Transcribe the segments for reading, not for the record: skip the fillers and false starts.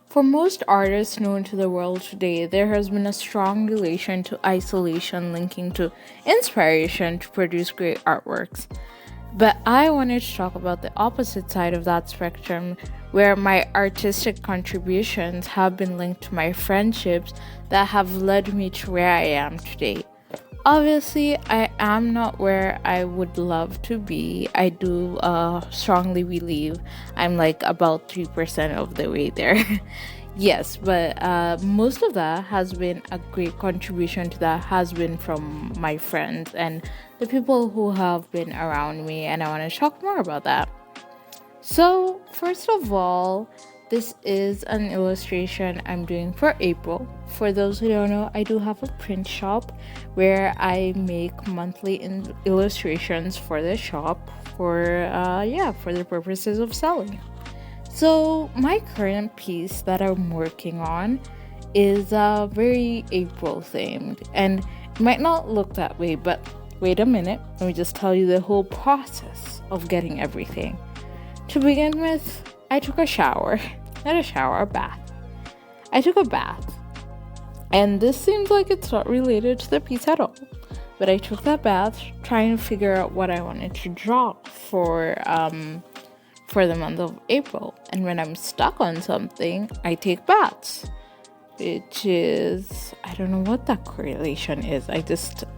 For most artists known to the world today, there has been a strong relation to isolation linking to inspiration to produce great artworks. But I wanted to talk about the opposite side of that spectrum, where my artistic contributions have been linked to my friendships that have led me to where I am today. Obviously, I am not where I would love to be. I do strongly believe I'm like about 3% of the way there. Yes, but most of that has been a great contribution to that has been from my friends and the people who have been around me, and I want to talk more about that. So, first of all, this is an illustration I'm doing for April. For those who don't know, I do have a print shop where I make monthly illustrations for the shop for the purposes of selling. So, my current piece that I'm working on is very April themed, and it might not look that way, but wait a minute, let me just tell you the whole process of getting everything. To begin with, I took a shower. Not a shower, a bath. I took a bath. And this seems like it's not related to the piece at all. But I took that bath trying to figure out what I wanted to draw for the month of April. And when I'm stuck on something, I take baths. Which is, I don't know what that correlation is.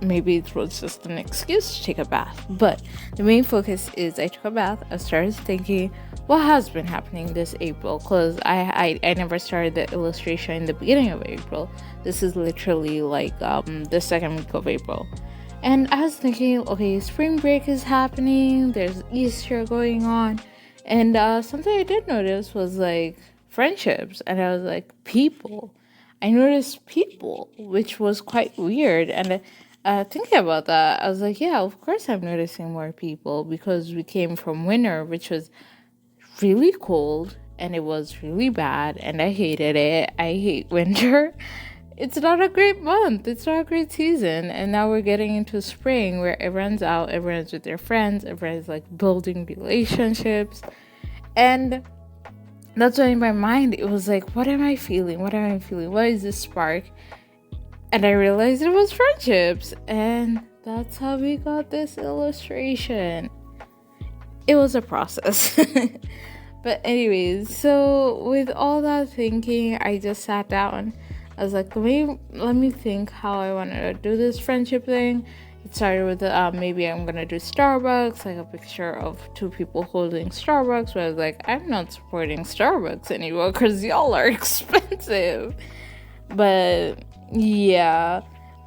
Maybe it was just an excuse to take a bath. But the main focus is I took a bath. I started thinking, what has been happening this April? Because I never started the illustration in the beginning of April. This is literally like the second week of April. And I was thinking, okay, spring break is happening. There's Easter going on. And something I did notice was like friendships. And I was like, people. I noticed people, which was quite weird. And thinking about that, I was like, yeah, of course I'm noticing more people because we came from winter, which was really cold and it was really bad. And I hated it. I hate winter. It's not a great month. It's not a great season. And now we're getting into spring where everyone's out, everyone's with their friends, everyone's like building relationships. And that's why in my mind it was like, what am I feeling? What am I feeling? What is this spark? And I realized it was friendships. And that's how we got this illustration. It was a process. But anyways, so with all that thinking, I just sat down. I was like, let me think how I want to do this friendship thing. It started with maybe I'm gonna do Starbucks, like a picture of two people holding Starbucks. But I was like, I'm not supporting Starbucks anymore because y'all are expensive. But yeah,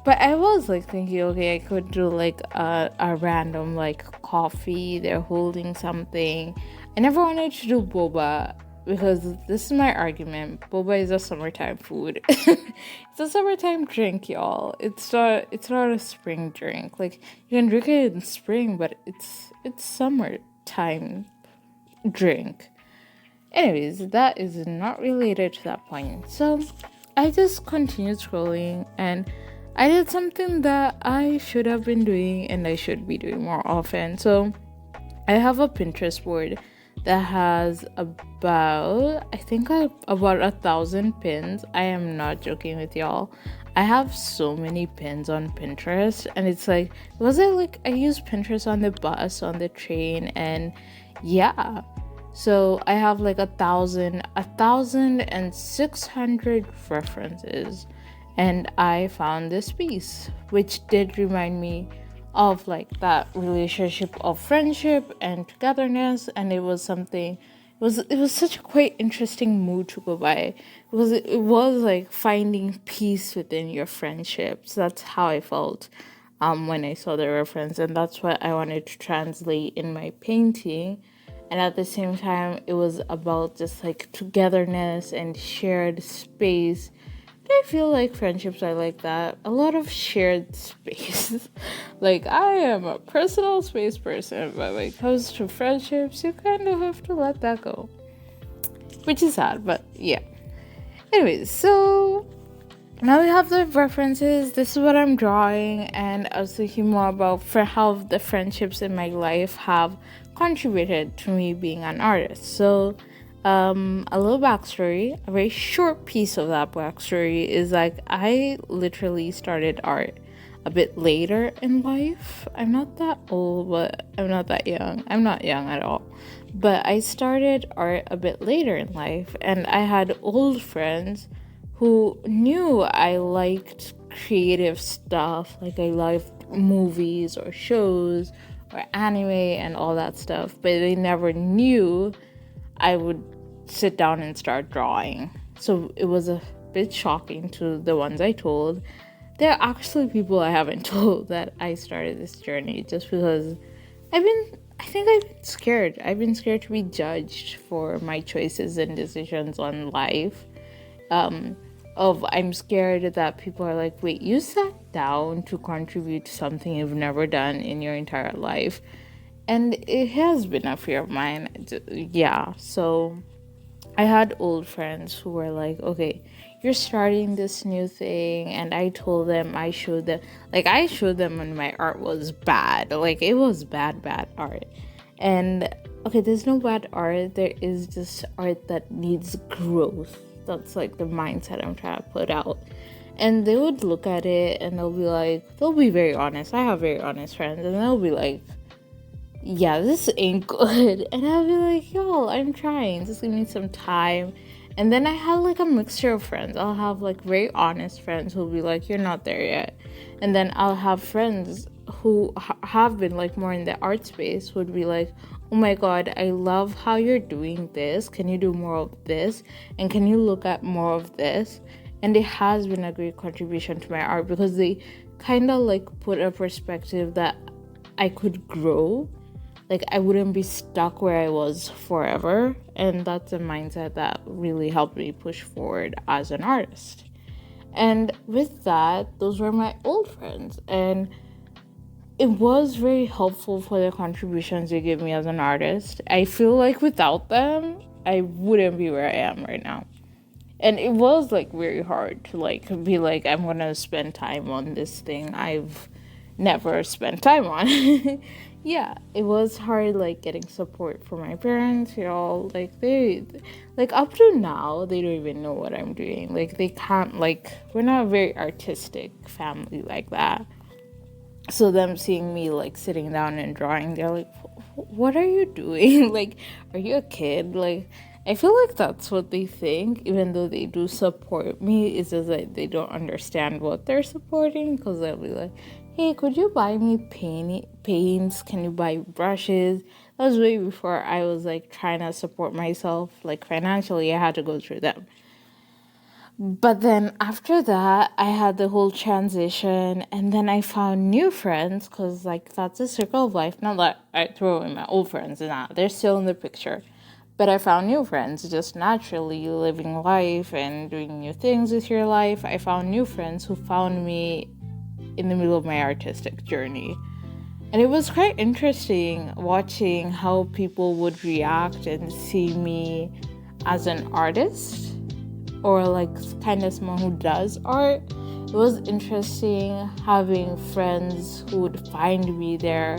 but I was like thinking, okay, I could do like a random like coffee. They're holding something. I never wanted to do boba because this is my argument. Boba is a summertime food. It's a summertime drink, y'all. It's not a spring drink. Like you can drink it in spring, but it's summertime drink. Anyways, that is not related to that point. So I just continued scrolling and I did something that I should have been doing and I should be doing more often. So I have a Pinterest board that has about 1,000 pins. I am not joking with y'all. I have so many pins on Pinterest, and it's like, I use Pinterest on the bus, on the train, and yeah. So I have like 1,600 references, and I found this piece, which did remind me of like that relationship of friendship and togetherness, and it was such a quite interesting mood to go by. It was like finding peace within your friendships. That's how I felt when I saw the reference, and that's what I wanted to translate in my painting. And at the same time, it was about just like togetherness and shared space. I feel like friendships are like that. A lot of shared space. Like, I am a personal space person, but when it comes to friendships, you kind of have to let that go. Which is sad, but yeah. Anyways, so now we have the references. This is what I'm drawing, and I was thinking more about how the friendships in my life have contributed to me being an artist. So A little backstory, a very short piece of that backstory is like I literally started art a bit later in life. I'm not that old, but I'm not that young. I'm not young at all. But I started art a bit later in life, and I had old friends who knew I liked creative stuff, like I liked movies or shows or anime and all that stuff, but they never knew I would sit down and start drawing. So it was a bit shocking to the ones I told. There are actually people I haven't told that I started this journey just because I think I've been scared. I've been scared to be judged for my choices and decisions on life. I'm scared that people are like, wait, you sat down to contribute to something you've never done in your entire life. And it has been a fear of mine. Yeah, so I had old friends who were like, okay, you're starting this new thing. And I told them, I showed them when my art was bad. Like, it was bad art. And okay, there's no bad art. There is just art that needs growth. That's like the mindset I'm trying to put out. And they would look at it and they'll be very honest. I have very honest friends, and they'll be like, yeah, this ain't good. And I'll be like, yo, I'm trying. Just give me some time. And then I have like a mixture of friends. I'll have like very honest friends who'll be like, you're not there yet. And then I'll have friends who have been like more in the art space would be like, oh my god, I love how you're doing this. Can you do more of this? And can you look at more of this? And it has been a great contribution to my art because they kind of like put a perspective that I could grow. Like, I wouldn't be stuck where I was forever. And that's a mindset that really helped me push forward as an artist. And with that, those were my old friends. And it was very helpful for the contributions they gave me as an artist. I feel like without them, I wouldn't be where I am right now. And it was like very hard to like be like, I'm gonna spend time on this thing I've never spent time on. Yeah, it was hard like getting support from my parents, like like up to now they don't even know what I'm doing. Like they can't, like, we're not a very artistic family like that. So them seeing me like sitting down and drawing, they're like, what are you doing? Like, are you a kid? Like, I feel like that's what they think, even though they do support me. It's just like they don't understand what they're supporting, because they'll be like, hey, could you buy me paints? Can you buy brushes? That was way before I was like trying to support myself, like financially. I had to go through them. But then after that, I had the whole transition, and then I found new friends, because like that's a circle of life. Not that I throw in my old friends, they're still in the picture. But I found new friends just naturally living life and doing new things with your life. I found new friends who found me in the middle of my artistic journey. And it was quite interesting watching how people would react and see me as an artist, or like kind of someone who does art. It was interesting having friends who would find me there.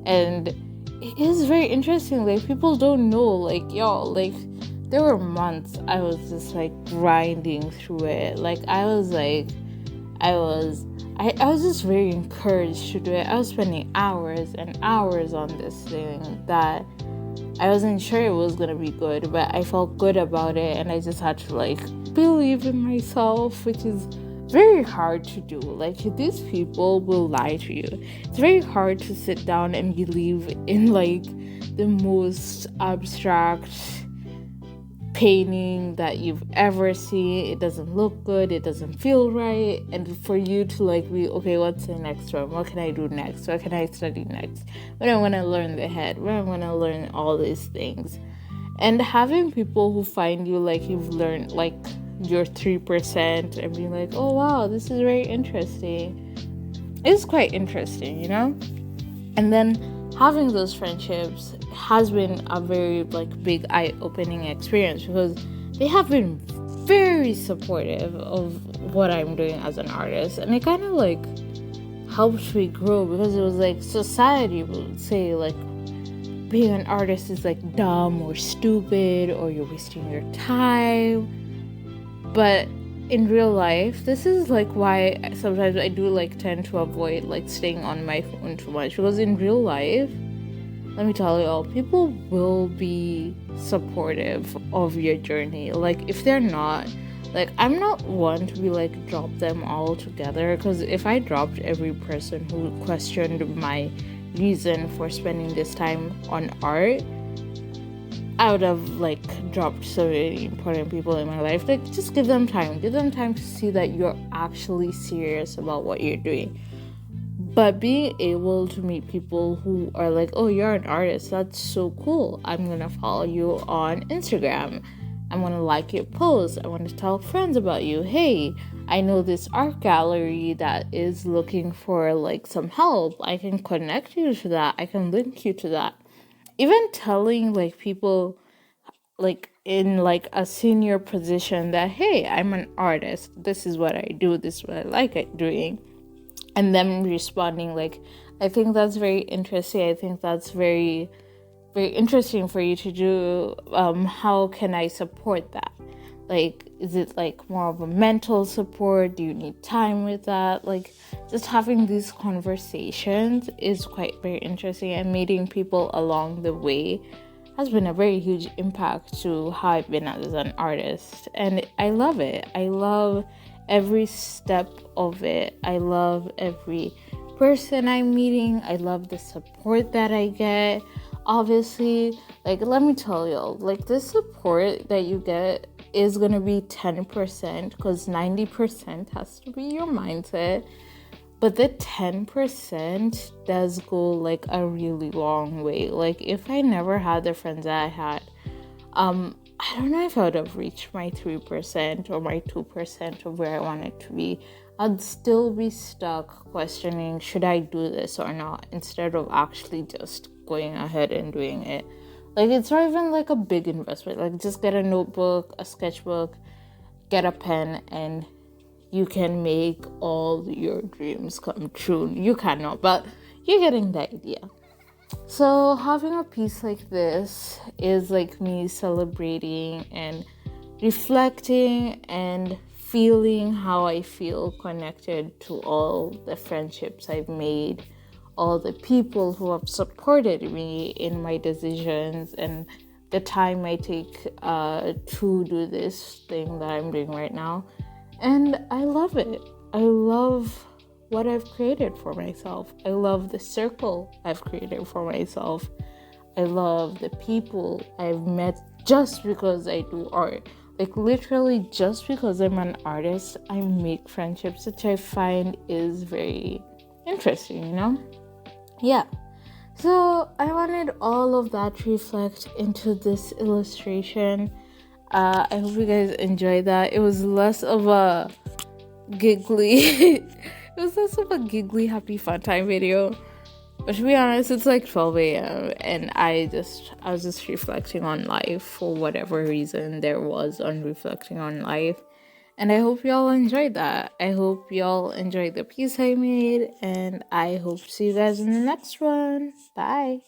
And it is very interesting, like people don't know, like y'all, like there were months I was just like grinding through it. Like I was just very encouraged to do it. I was spending hours and hours on this thing that I wasn't sure it was gonna be good, but I felt good about it, and I just had to like believe in myself, which is very hard to do. Like, these people will lie to you. It's very hard to sit down and believe in like the most abstract painting that you've ever seen. It doesn't look good, it doesn't feel right, and for you to like be, okay, what's the next one? What can I do next? What can I study next? When I want to learn the head, when I want to learn all these things. And having people who find you like you've learned like your 3% and being like, oh wow, this is very interesting. It's quite interesting, you know? And then having those friendships has been a very like big eye-opening experience, because they have been very supportive of what I'm doing as an artist, and it kind of like helps me grow, because it was like society would say like, being an artist is like dumb or stupid or you're wasting your time. But in real life, this is like why sometimes I do like tend to avoid like staying on my phone too much, because in real life, let me tell you all, people will be supportive of your journey. Like if they're not, like I'm not one to be like drop them all together, because if I dropped every person who questioned my reason for spending this time on art, I would have like dropped so many important people in my life. Like just give them time to see that you're actually serious about what you're doing. But being able to meet people who are like, oh, you're an artist, that's so cool, I'm gonna follow you on Instagram, I'm gonna like your posts, I want to tell friends about you, hey, I know this art gallery that is looking for like some help, I can connect you to that, I can link you to that. Even telling like people like in like a senior position that, hey, I'm an artist, this is what I do, this is what I like doing, and them responding like, I think that's very interesting, I think that's very very interesting for you to do, how can I support that? Like, is it like more of a mental support? Do you need time with that? Like, just having these conversations is quite very interesting, and meeting people along the way has been a very huge impact to how I've been as an artist. And I love it. I love every step of it. I love every person I'm meeting. I love the support that I get. Obviously, like, let me tell you, like, this support that you get is gonna be 10%, because 90% has to be your mindset, but the 10% does go like a really long way. Like if I never had the friends that I had, I don't know if I would have reached my 3% or my 2% of where I wanted to be. I'd still be stuck questioning, should I do this or not, instead of actually just going ahead and doing it. Like it's not even like a big investment. Like just get a notebook, a sketchbook, get a pen, and you can make all your dreams come true. You cannot, but you're getting the idea. So having a piece like this is like me celebrating and reflecting and feeling how I feel connected to all the friendships I've made, all the people who have supported me in my decisions, and the time I take to do this thing that I'm doing right now. And I love it. I love what I've created for myself. I love the circle I've created for myself. I love the people I've met just because I do art. Like literally just because I'm an artist, I make friendships, which I find is very interesting, you know? Yeah. So I wanted all of that to reflect into this illustration. I hope you guys enjoyed that. It was less of a giggly happy fun time video. But to be honest, it's like 12 a.m. and I was just reflecting on life for whatever reason there was on reflecting on life. And I hope y'all enjoyed that. I hope y'all enjoyed the piece I made, and I hope to see you guys in the next one. Bye.